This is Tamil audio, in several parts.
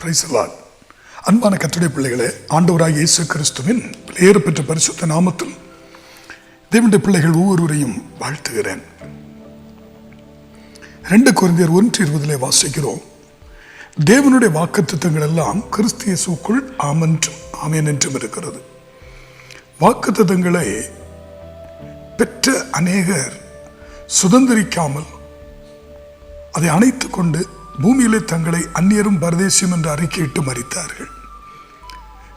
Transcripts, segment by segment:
Praise the Lord. அன்பான கர்த்தருடைய பிள்ளைகளே, ஆண்டவராகிய இயேசு கிறிஸ்துவின் விலையேற பெற்ற பரிசுத்த நாமத்தில் தேவனுடைய பிள்ளைகள் ஒவ்வொருவரையும் வாழ்த்துகிறேன். 2 கொரிந்தியர் 1:20 வாசிக்கிறோம், தேவனுடைய வாக்குத்தத்தங்கள் எல்லாம் கிறிஸ்து இயேசுவுக்குள் ஆமென் என்றும் இருக்கிறது. வாக்குத்தத்தங்களை பெற்ற அநேகர் சுதந்திரிக்காமல் அதை அணைத்துக் கொண்டு பூமியிலே தங்களை அந்நியரும் பரதேசியும் என்று அறிக்கையிட்டு மரித்தார்கள்.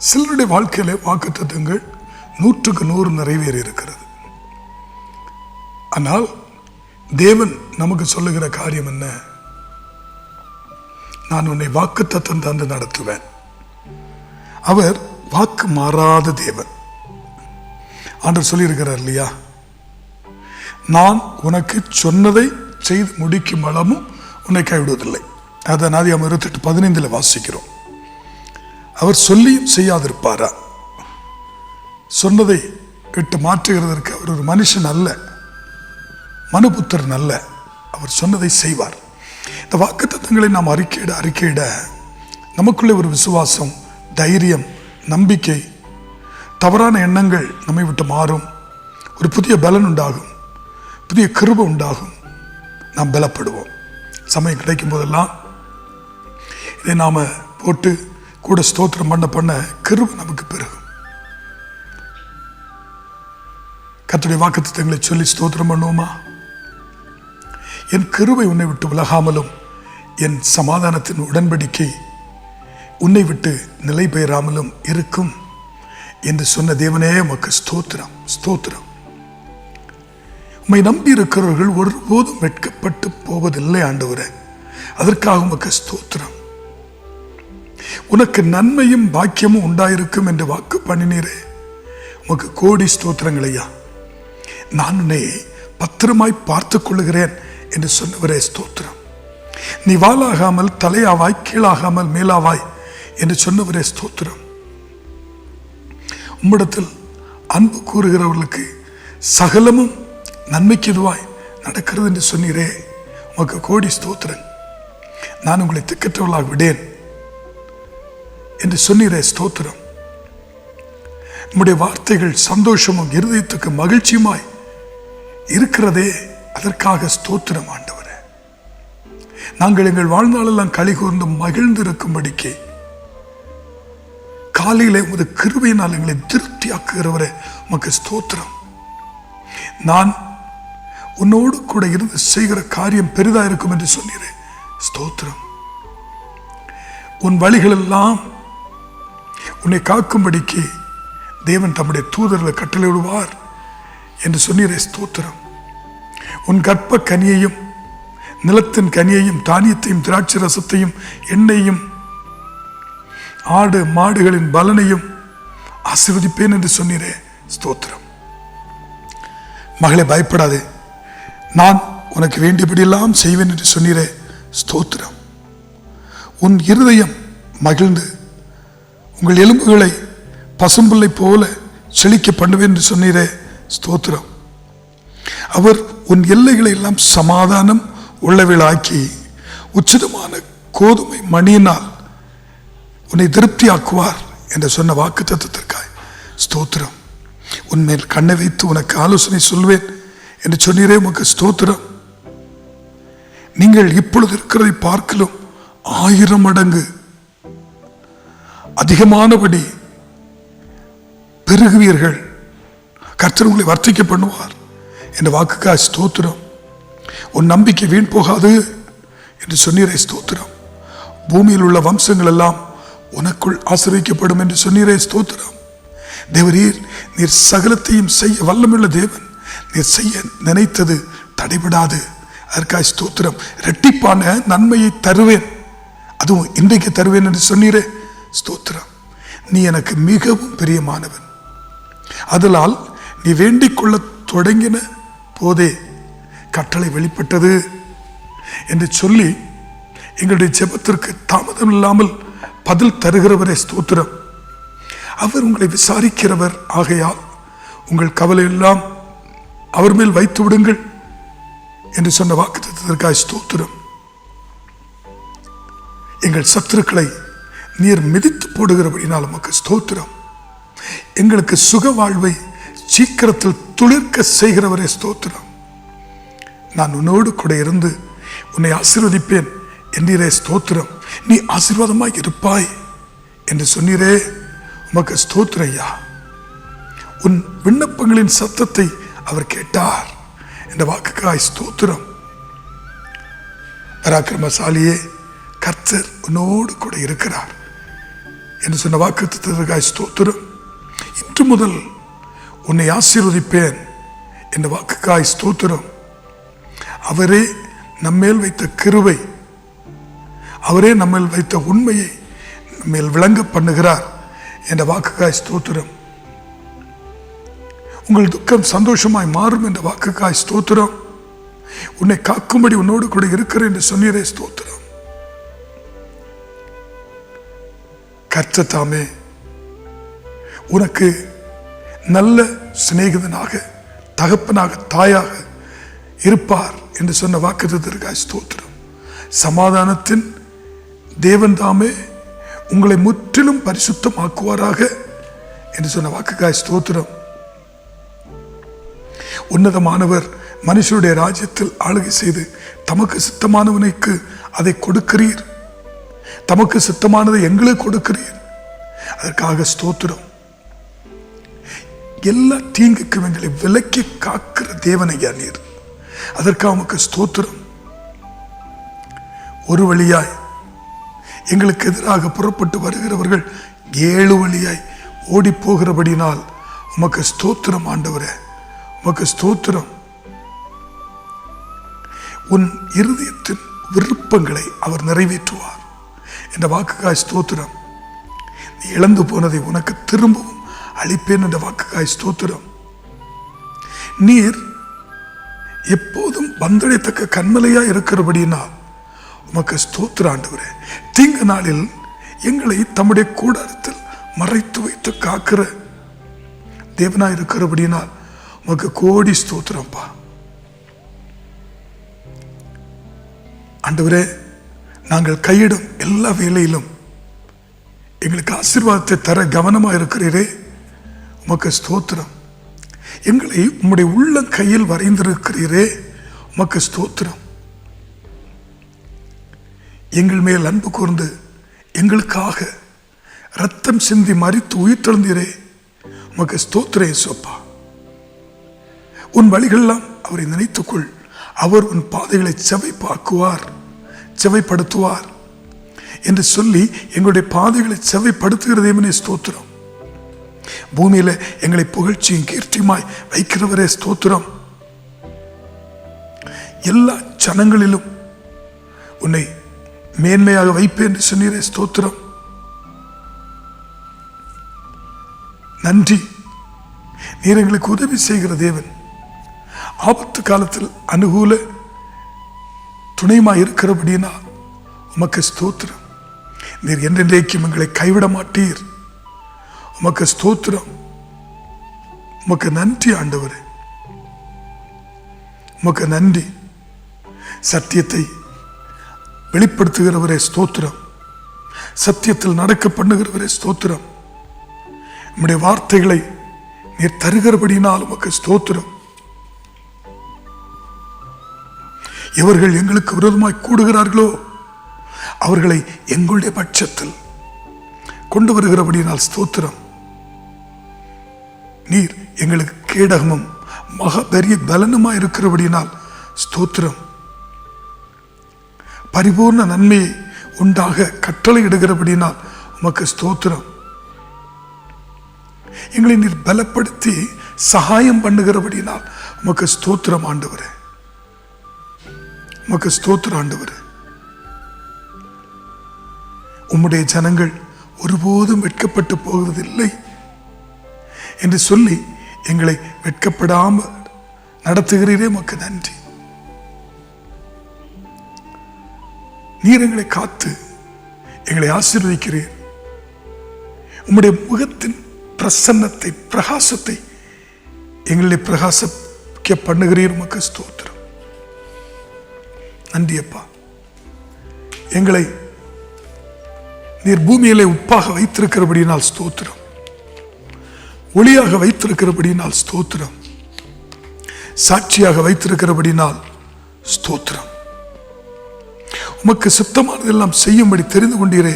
சிலருடைய வாழ்க்கையிலே வாக்குத்தத்தங்கள் 100% நிறைவேறி இருக்கிறது. ஆனால் தேவன் நமக்கு சொல்லுகிற காரியம் என்ன? நான் உன்னை வாக்குத்தத்தம் தந்து நடத்துவேன். அவர் வாக்கு மாறாத தேவன். ஆண்டவர் சொல்லியிருக்கிறார் இல்லையா, நான் உனக்கு சொன்னதை செய்து முடிக்கும் அளவும் உன்னை கைவிடுவதில்லை. அதை ஆதியாகமம் 28:15 வாசிக்கிறோம். அவர் சொல்லியும் செய்யாதிருப்பாரா? சொன்னதை விட்டு மாற்றுகிறதற்கு அவர் ஒரு மனுஷன் அல்ல, மனுபுத்திரன் அல்ல. அவர் சொன்னதை செய்வார். இந்த வாக்குத்தத்தங்களை நாம் அறிக்கையிட நமக்குள்ளே ஒரு விசுவாசம், தைரியம், நம்பிக்கை, தவறான எண்ணங்கள் நம்மை விட்டு மாறும். ஒரு புதிய பலன் உண்டாகும், புதிய கிருபை உண்டாகும். நாம் பலப்படுவோம். சமயம் கிடைக்கும் போதெல்லாம் இதை நாம் போட்டு கூட ஸ்தோத்திரம் பண்ண கிருபை நமக்கு பெருகும். கர்த்தருடைய வாக்குத்தத்தங்களை சொல்லி ஸ்தோத்திரம் பண்ணுவோமா? என் கிருபை உன்னை விட்டு விலகாமலும் என் சமாதானத்தின் உடன்படிக்கை உன்னை விட்டு நிலை பெயராமலும் இருக்கும் என்று சொன்ன தேவனே உமக்கு ஸ்தோத்திரம், ஸ்தோத்திரம். உம்மை நம்பி இருக்கிறவர்கள் ஒருபோதும் வெட்கப்பட்டு போவதில்லை ஆண்டவரே, அதற்காக உமக்கு ஸ்தோத்திரம். உனக்கு நன்மையும் பாக்கியமும் உண்டாயிருக்கும் என்று வாக்கு பண்ணினீரே, உமக்கு கோடி ஸ்தோத்திரங்கள் ஐயா. நான் உன்னை பத்திரமாய் பார்த்துக் கொள்ளுகிறேன் என்று சொன்னவரே ஸ்தோத்திரம். நீ வாளாகாமல் தலையாவாய், கீழாகாமல் மேலாவாய் என்று சொன்னவரே ஸ்தோத்திரம். உம்மிடத்தில் அன்பு கூறுகிறவர்களுக்கு சகலமும் நன்மைக்கு இதுவாய் நடக்கிறது என்று சொன்னீரே, உமக்கு கோடி ஸ்தோத்திரம். நான் உங்களை திக்கற்றவர்களாக விடேன் என்று சொன்னீரே ஸ்தோத்திரம். நம்முடைய வார்த்தைகள் சந்தோஷமும் இருதயத்துக்கு மகிழ்ச்சியுமாய் இருக்கிறதே, அதற்காக ஸ்தோத்திரம் ஆண்டவரே. நாங்கள் எங்கள் வாழ்நாளெல்லாம் களி கூர்ந்து மகிழ்ந்து இருக்கும்படிக்கு காலையிலே உமது கிருபையினால் எங்களை திருப்தியாக்குகிறவரே உமக்கு ஸ்தோத்திரம். நான் உன்னோடு கூட இருந்து செய்கிற காரியம் பெரிதா இருக்கும் என்று சொன்னீரே ஸ்தோத்திரம். உன் வழிகளெல்லாம் உன்னை காக்கும்படிக்கு தேவன் தம்முடைய தூதர்களை கட்டளையிடுவார் என்று சொன்னீரே ஸ்தோத்திரம். உன் கற்ப கனியையும் நிலத்தின் கனியையும் தானியத்தையும் திராட்சை ரசத்தையும் எண்ணெயையும் ஆடு மாடுகளின் பலனையும் ஆசீர்வதிப்பேன் என்று சொன்னீரே ஸ்தோத்திரம். மகளே, பயப்படாதே, நான் உனக்கு வேண்டியபடியெல்லாம் செய்வேன் என்று சொன்னீரே ஸ்தோத்திரம். உன் இருதயம் மகிழ்ந்து உங்கள் எலும்புகளை பசும்புல்லை போல செழிக்க பண்ணுவேன் என்று சொன்னீரே ஸ்தோத்திரம். அவர் உன் எல்லைகளை எல்லாம் சமாதானம் உள்ளவைகளாக்கி உச்சிதமான கோதுமை மணியினால் உன்னை திருப்தியாக்குவார் என்று சொன்ன வாக்கு தத்தத்திற்காய் ஸ்தோத்திரம். உன்மேல் கண்ணை வைத்து உனக்கு ஆலோசனை சொல்வேன் என்று சொன்னீரே உமக்கு ஸ்தோத்திரம். நீங்கள் இப்பொழுது இருக்கிறதை பார்க்கலும் 1000 மடங்கு அதிகமானபடி பெருகுவீர்கள். கர்த்தர் உங்களை வர்த்திக்க பண்ணுவார் என்ற வாக்குக்காய் ஸ்தோத்திரம். உன் நம்பிக்கை வீண் போகாது என்று சொன்னீரே ஸ்தோத்திரம். பூமியில் உள்ள வம்சங்கள் எல்லாம் உனக்குள் ஆசீர்வதிக்கப்படும் என்று சொன்னீரே ஸ்தோத்திரம். தேவரீர், நீர் சகலத்தையும் செய்ய வல்லமுள்ள தேவன். நீர் செய்ய நினைத்தது தடைபடாது. அதற்காக ஸ்தோத்திரம். இரட்டிப்பான நன்மையை தருவேன், அதுவும் இன்றைக்கு தருவேன் என்று சொன்னீரே ஸ்தோத்திரம். நீ எனக்கு மிகவும் பிரியமானவன், அதனால் நீ வேண்டிக் கொள்ள தொடங்கின போதே கட்டளை வெளிப்பட்டது என்று சொல்லி எங்களுடைய ஜெபத்திற்கு தாமதம் இல்லாமல் பதில் தருகிறவரே ஸ்தோத்திரம். அவர் உங்களை விசாரிக்கிறவர் ஆகையால் உங்கள் கவலை எல்லாம் அவர் மேல் வைத்து விடுங்கள் என்று சொன்ன வாக்குத்தத்தத்திற்காக ஸ்தோத்திரம். எங்கள் சத்துருக்களை நீர் மிதித்து போடுகிறபடினால் உமக்கு ஸ்தோத்திரம். எங்களுக்கு சுக வாழ்வை சீக்கிரத்தில் துளிர்க்க செய்கிறவரே ஸ்தோத்திரம். நான் உன்னோடு கூட இருந்து உன்னை ஆசீர்வதிப்பேன் என்றீரே ஸ்தோத்திரம். நீ ஆசீர்வாதமாய் இருப்பாய் என்று சொன்னீரே, உமக்கு ஸ்தோத்திரம் ஐயா. உன் விண்ணப்பங்களின் சத்தத்தை அவர் கேட்டார் என்ற வாக்குக்காய் ஸ்தோத்திரம். பராக்கிரமசாலியே, கர்த்தர் உன்னோடு கூட இருக்கிறார் என்று சொன்ன வாக்குத்தத்தத்திற்காய் ஸ்தோத்திரம். இன்று முதல் உன்னை ஆசீர்வதிப்பேன் என்ற வாக்குக்காய் ஸ்தோத்திரம். அவரே நம்மேல் வைத்த கிருபை, அவரே நம்மேல் வைத்த உண்மையை நம்மேல் விளங்க பண்ணுகிறார் என்ற வாக்குக்காய் ஸ்தோத்திரம். உங்கள் துக்கம் சந்தோஷமாய் மாறும் என்ற வாக்குக்காய் ஸ்தோத்திரம். உன்னை காக்கும்படி உன்னோடு கூட இருக்கிறேன் என்று சொன்னீரே ஸ்தோத்திரம். கர்த்தர் தாமே உனக்கு நல்ல சிநேகிதனாக, தகப்பனாக, தாயாக இருப்பார் என்று சொன்ன வாக்குத்தத்தத்திற்காய் ஸ்தோத்திரம். சமாதானத்தின் தேவன் தாமே உங்களை முற்றிலும் பரிசுத்தமாக்குவாராக என்று சொன்ன வாக்குக்காய் ஸ்தோத்திரம். உன்னதமானவர் மனுஷருடைய ராஜ்யத்தில் ஆளுகை செய்து தமக்கு சித்தமானவனுக்கு அதை கொடுக்கிறீர். தமக்கு சித்தமானதை எங்களுக்கு கொடுக்கிறீர். அதற்காக ஸ்தோத்திரம். எல்லா தீங்குக்கும் எங்களை விலக்கி காக்கிற தேவனையா நீர், அதற்காக உமக்கு ஸ்தோத்திரம். ஒரு வழியாய் எங்களுக்கு எதிராக புறப்பட்டு வருகிறவர்கள் 7 வழியாய் ஓடி போகிறபடினால் உமக்கு ஸ்தோத்திரம் ஆண்டவரே, உமக்கு ஸ்தோத்திரம். உன் இருதயத்தின் விருப்பங்களை அவர் நிறைவேற்றுவார் என்ற வாக்குக்காய் ஸ்தோத்திரம். நீ இழந்து போனதை உனக்கு திரும்பவும் அளிப்பேன் என்ற வாக்குக்காய் ஸ்தோத்திரம். நீர் எப்போதும் வந்தடைத்தக்க கண்மலையா இருக்கிறபடினால் உமக்கு ஸ்தோத்திர ஆண்டவரே. தீங்கு நாளில் எங்களை தம்முடைய கூடாரத்தில் மறைத்து வைத்து காக்கிற தேவனாய் இருக்கிறபடினால் உமக்கு கோடி ஸ்தோத்திரம்பா. ஆண்டவரே, நாங்கள் கையிடும் எல்லா வேலையிலும் எங்களுக்கு ஆசீர்வாதத்தை தர கவனமாக இருக்கிறீரே, உமக்கு ஸ்தோத்திரம். எங்களை உம்முடைய உள்ள கையில் வரைந்திருக்கிறீரே, உமக்கு ஸ்தோத்திரம். எங்கள் மேல் அன்பு கூர்ந்து எங்களுக்காக ரத்தம் சிந்தி மரித்து உயிர்த்தெழுந்தீரே, உமக்கு ஸ்தோத்திரம் இயேசுப்பா. உன் வழிகளெல்லாம் அவரை நினைத்துக்கொள். அவர் உன் பாதைகளை செவைப்பாக்குவார், செவைப்படுத்துவார் என்று சொல்லி எங்களுடைய பாதைகளை செவைப்படுத்துகிறதே ஸ்தோத்திரம். பூமியில எங்களை புகழ்ச்சியும் கீர்த்தியுமாய் வைக்கிறவரே ஸ்தோத்திரம். எல்லா ஜனங்களிலும் உன்னை மேன்மையாக வைப்பேன் என்று சொன்னீரே ஸ்தோத்திரம். நன்றி. நீர் எங்களுக்கு உதவி செய்கிற தேவன், ஆபத்து காலத்தில் அனுகூல துணையுமாய் இருக்கிறபடினா உமக்கு ஸ்தோத்திரம். நீர் என்றென்றைக்கும் எங்களை கைவிட மாட்டீர், உமக்கு ஸ்தோத்திரம். உமக்கு நன்றி ஆண்டவரே, உமக்கு நன்றி. சத்தியத்தை வெளிப்படுத்துகிறவரே ஸ்தோத்திரம். சத்தியத்தில் நடக்க பண்ணுகிறவரே ஸ்தோத்திரம். நம்முடைய வார்த்தைகளை நீர் தருகிறபடினால் உமக்கு ஸ்தோத்திரம். எவர்கள் எங்களுக்கு விரோதமாய் கூடுகிறார்களோ அவர்களை எங்களுடைய பட்சத்தில் கொண்டு வருகிறபடினால் ஸ்தோத்திரம். நீர் எங்களுக்கு கேடகமும் மகா பெரிய பலனுமாய் இருக்கிறபடினால் ஸ்தோத்திரம். பரிபூர்ண நன்மையை உண்டாக கட்டளை இடுகிறபடினால் உமக்கு ஸ்தோத்திரம். எங்களை நீர் பலப்படுத்தி சகாயம் பண்ணுகிறபடினால் உமக்கு ஸ்தோத்திரம் ஆண்டவரே, உமக்கு ஸ்தோத்திரம் ஆண்டவரே. உம்முடைய ஜனங்கள் ஒருபோதும் வெட்கப்பட்டு போவதில்லை என்று சொல்லி எங்களை வெட்கப்படாமல் நடத்துகிறீரே, உமக்கு நன்றி. நீர் எங்களை காத்து எங்களை ஆசீர்வதிக்கிறீர். உம்முடைய முகத்தின் பிரசன்னத்தை, பிரகாசத்தை எங்களை பிரகாசிக்க பண்ணுகிறீர், உமக்கு ஸ்தோத்திரம். நன்றி அப்பா. எங்களை நீர் பூமியிலே உப்பாக வைத்திருக்கிறபடியினால் ஸ்தோத்திரம், ஒளியாக வைத்திருக்கிறபடியினால் ஸ்தோத்திரம், சாட்சியாக வைத்திருக்கிறபடியினால் ஸ்தோத்திரம். உமக்கு சுத்தமானதெல்லாம் செய்யும்படி தெரிந்து கொண்டீரே,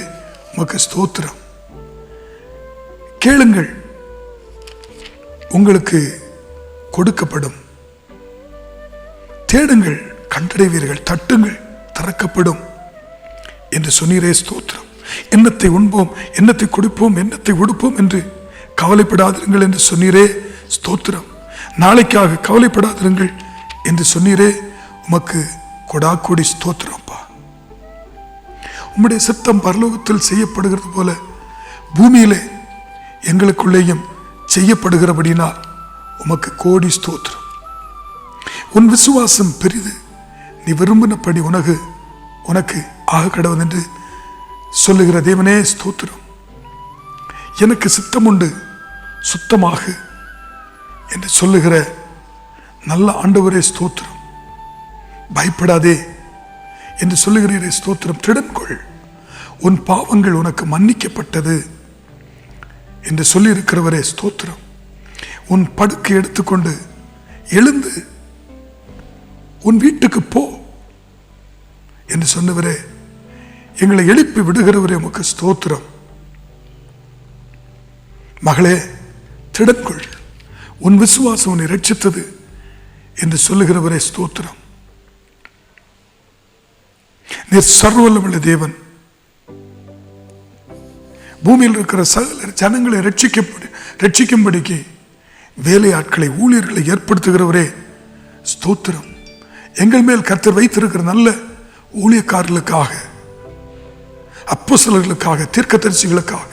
உமக்கு ஸ்தோத்திரம். கேளுங்கள், உங்களுக்கு கொடுக்கப்படும். தேடுங்கள், கண்டடைவீர்கள். தட்டுங்கள், திறக்கப்படும் என்று சொன்னீரே, ஸ்தோத்திரம். என்னத்தை உண்போம், என்னத்தை குடிப்போம், என்னத்தை உடுப்போம் என்று கவலைப்படாதிருங்கள் என்று சொன்னீரே, ஸ்தோத்திரம். நாளைக்காக கவலைப்படாதிருங்கள் என்று சொன்னீரே, உமக்கு கொடாக்கொடி ஸ்தோத்திரம்ப்பா. உம்முடைய சித்தம் பரலோகத்தில் செய்யப்படுகிறது போல பூமியிலே எங்களுக்குள்ளேயும் செய்யப்படுகிறபடினால் உமக்கு கோடி ஸ்தோத்திரம். உன் விசுவாசம் பெரிது, நீ விரும்பினபடி உனக்கு ஆக கடவுள் என்று சொல்லுகிற தேவனே ஸ்தோத்திரம். எனக்கு சித்தம் உண்டு, சுத்தமாக என்று சொல்லுகிற நல்ல ஆண்டவரே ஸ்தோத்திரம். பயப்படாதே என்று சொல்லுகிறீரே, ஸ்தோத்திரம். திடன்கொள், உன் பாவங்கள் உனக்கு மன்னிக்கப்பட்டது என்று சொல்லி இருக்கிறவரே ஸ்தோத்திரம். உன் படுக்கை எடுத்துக்கொண்டு எழுந்து உன் வீட்டுக்கு போ என்று சொன்னவரே, எங்களை எழுப்பி விடுகிறவரே, உமக்கு ஸ்தோத்திரம். மகளே, திடன்கொள், உன் விசுவாசம் உன்னை ரட்சித்தது என்று சொல்லுகிறவரே ஸ்தோத்திரம். நீர் சர்வவல்லமையுள்ள தேவன். பூமியில் இருக்கிற சகல ஜனங்களை ரட்சிக்கும்படிக்கு வேலையாட்களை, ஊழியர்களை ஏற்படுத்துகிறவரே ஸ்தோத்திரம். எங்கள் மேல் கர்த்தர் வைத்திருக்கிற நல்ல ஊழியக்காரர்களுக்காக, அப்போஸ்தலர்களுக்காக, தீர்க்கதரிசிகளுக்காக,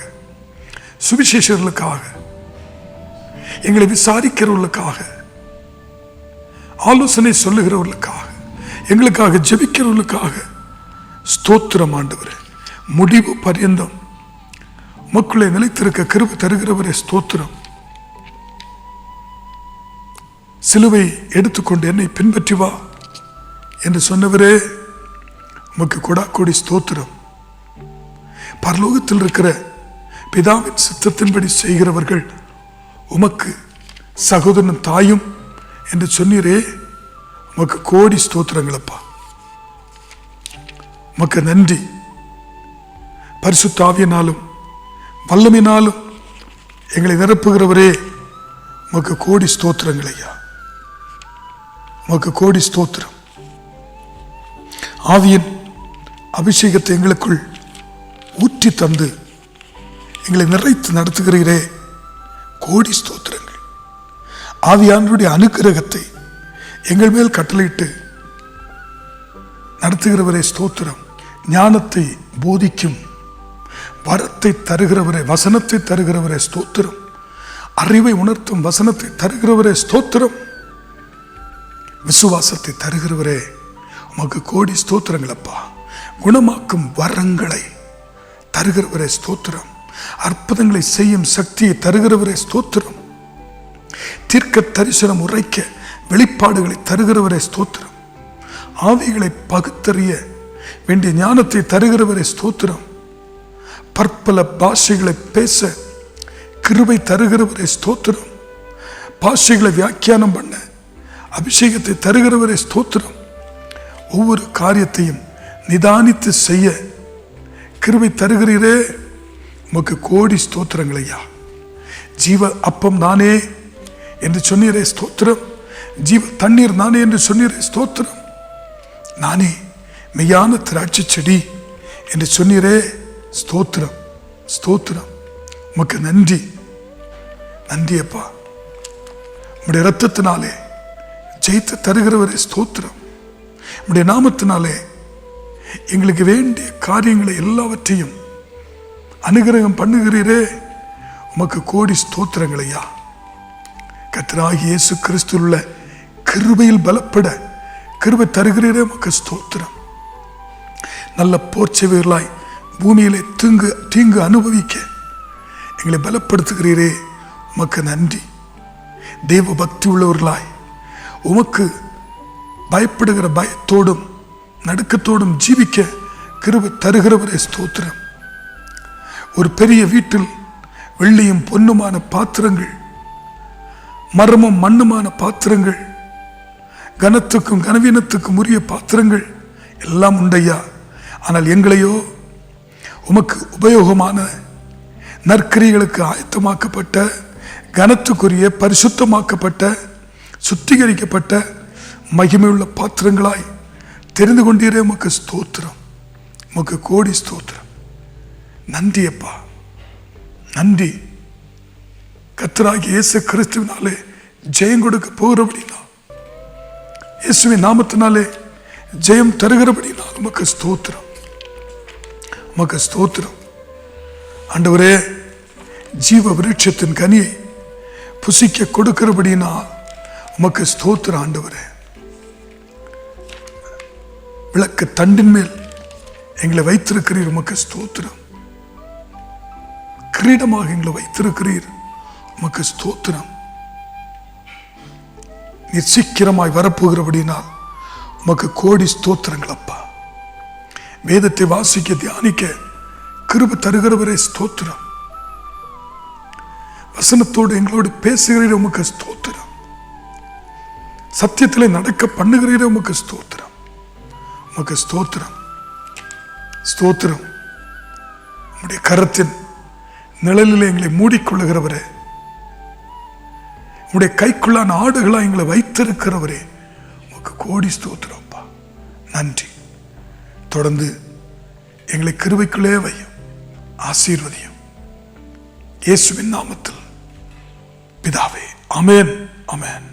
சுவிசேஷர்களுக்காக, எங்களை விசாரிக்கிறவர்களுக்காக, ஆலோசனை சொல்லுகிறவர்களுக்காக, எங்களுக்காக ஜெபிக்கிறவர்களுக்காக ஸ்தோத்திரம் ஆண்டவரே. முடிவு பரியந்தம் உமக்குள்ளே நிலைத்திருக்க கிருபை தருகிறவரே ஸ்தோத்திரம். சிலுவை எடுத்துக்கொண்டு என்னை பின்பற்றி வா என்று சொன்னவரே, உமக்கு கொடாக்கொடி ஸ்தோத்திரம். பரலோகத்தில் இருக்கிற பிதாவின் சித்தத்தின்படி செய்கிறவர்கள் உமக்கு சகோதரனும் தாயும் என்று சொன்னீரே, உமக்கு கோடி ஸ்தோத்திரங்களப்பா. உமக்கு நன்றி. பரிசுத்த ஆவியினாலும் வல்லமையினாலும் எங்களை நிரப்புகிறவரே, உமக்கு கோடி ஸ்தோத்திரங்கள் ஐயா, உமக்கு கோடி ஸ்தோத்திரம். ஆவியின் அபிஷேகத்தை எங்களுக்குள் ஊற்றி தந்து எங்களை நிறைத்து நடத்துகிறீரே, கோடி ஸ்தோத்திரங்கள். ஆவியானவருடைய அனுக்கிரகத்தை எங்கள் மேல் கட்டளையிட்டு நடத்துகிறவரே ஸ்தோத்திரம். ஞானத்தை போதிக்கும் வரத்தை தருகிறவரே, வசனத்தை தருகிறவரே ஸ்தோத்திரம். அறிவை உணர்த்தும் வசனத்தை தருகிறவரே ஸ்தோத்திரம். விசுவாசத்தை தருகிறவரே, உமக்கு கோடி ஸ்தோத்திரங்களப்பா. குணமாக்கும் வரங்களை தருகிறவரே ஸ்தோத்திரம். அற்புதங்களை செய்யும் சக்தியை தருகிறவரே ஸ்தோத்திரம். தீர்க்க தரிசனம் உரைக்க வெளிப்பாடுகளை தருகிறவரே ஸ்தோத்திரம். ஆவிகளை பகுத்தறிய வேண்டிய ஞானத்தை தருகிறவரே ஸ்தோத்திரம். பற்பல பாஷைகளை பேச கிருபை தருகிறவரே ஸ்தோத்திரம். பாஷைகளை வியாக்கியானம் பண்ண அபிஷேகத்தை தருகிறவரே ஸ்தோத்திரம். ஒவ்வொரு காரியத்தையும் நிதானித்து செய்ய கிருபை தருகிறீரே, உமக்கு கோடி ஸ்தோத்திரங்கள் ஐயா. ஜீவ அப்பம் நானே என்று சொன்னீரே ஸ்தோத்திரம். ஜீவ தண்ணீர் நானே என்று சொன்னீரே ஸ்தோத்திரம். நானே மெய்யான திராட்சை செடி என்று சொன்னீரே ஸ்தோத்திரம், ஸ்தோத்திரம். உமக்கு நன்றி, நன்றி அப்பா. உம்முடைய இரத்தத்தினாலே ஜெயித்து தருகிறவரே ஸ்தோத்திரம். உம்முடைய நாமத்தினாலே எங்களுக்கு வேண்டிய காரியங்களை எல்லாவற்றையும் அனுகிரகம் பண்ணுகிறீரே, உமக்கு கோடி ஸ்தோத்திரங்கள் ஐயா. கர்த்தராகிய இயேசு கிறிஸ்துவில் உள்ள கிருபையில் பலப்பட கிருபை தருகிறீரே, உமக்கு ஸ்தோத்திரம். நல்ல போர்ச்செவியர்களாய் பூமியிலே தீங்கு அனுபவிக்க எங்களை பலப்படுத்துகிறீரே, உமக்கு நன்றி. தேவ பக்தி உள்ளவர்களாய் உமக்கு பயப்படுகிற பயத்தோடும் நடுக்கத்தோடும் ஜீவிக்க கிருபை தருகிறவரே ஸ்தோத்திரம். ஒரு பெரிய வீட்டில் வெள்ளியும் பொன்னுமான பாத்திரங்கள், மரமும் மண்ணுமான பாத்திரங்கள், கனத்துக்கும் கனவீனத்துக்கும் உரிய பாத்திரங்கள் எல்லாம் உண்டையா. ஆனால் எங்களையோ உமக்கு உபயோகமான நற்கிரிகளுக்கு ஆயத்தமாக்கப்பட்ட, கனத்துக்குரிய, பரிசுத்தமாக்கப்பட்ட, சுத்திகரிக்கப்பட்ட மகிமையுள்ள பாத்திரங்களாய் தெரிந்து கொண்டீரே. உமக்கு ஸ்தோத்திரம், உமக்கு கோடி ஸ்தோத்திரம். நன்றி அப்பா, நன்றி. கர்த்தராகிய இயேசு கிறிஸ்துவினாலே ஜெயம் கொடுக்க போகிறபடினா, இயேசுவின் நாமத்தினாலே ஜெயம் தருகிறபடினா உமக்கு ஸ்தோத்திரம், உமக்கு ஸ்தோத்திரம். ஆண்டவரே, ஜீவ விருட்சத்தின் கனியை புசிக்க கொடுக்கிறபடினா உமக்கு ஸ்தோத்திரம். ஆண்டவரே, விளக்கு தண்டின் மேல் எங்களை வைத்திருக்கிறீர், உமக்கு ஸ்தோத்திரம். கிரீடமாக எங்களை வைத்திருக்கிறீர், உமக்கு ஸ்தோத்திரம். நீர் சீக்கிரமாய் வரப்போகிறபடினால் உமக்கு கோடி ஸ்தோத்திரங்கள் அப்பா. வேதத்தை வாசிக்க தியானிக்க கிருபை தருகிறவரே ஸ்தோத்திரம். வசனத்தோடு எங்களோடு பேசுகிறீர், உமக்கு ஸ்தோத்திரம். சத்தியத்திலே நடக்க பண்ணுகிறீர், உமக்கு ஸ்தோத்திரம், உமக்கு ஸ்தோத்திரம், ஸ்தோத்திரம். உம்முடைய கரத்தின் நிழலில் எங்களை மூடிக்கொள்ளுகிறவரே, உம்முடைய கைக்குள்ளான ஆடுகளா எங்களை வைத்திருக்கிறவரே, உமக்கு கோடி ஸ்தோத்திரம் அப்பா. நன்றி. தொடர்ந்து எங்களை கிருபைக்குள்ளே வையும், ஆசீர்வதியும். இயேசுவின் நாமத்தில் பிதாவே, ஆமென், ஆமென்.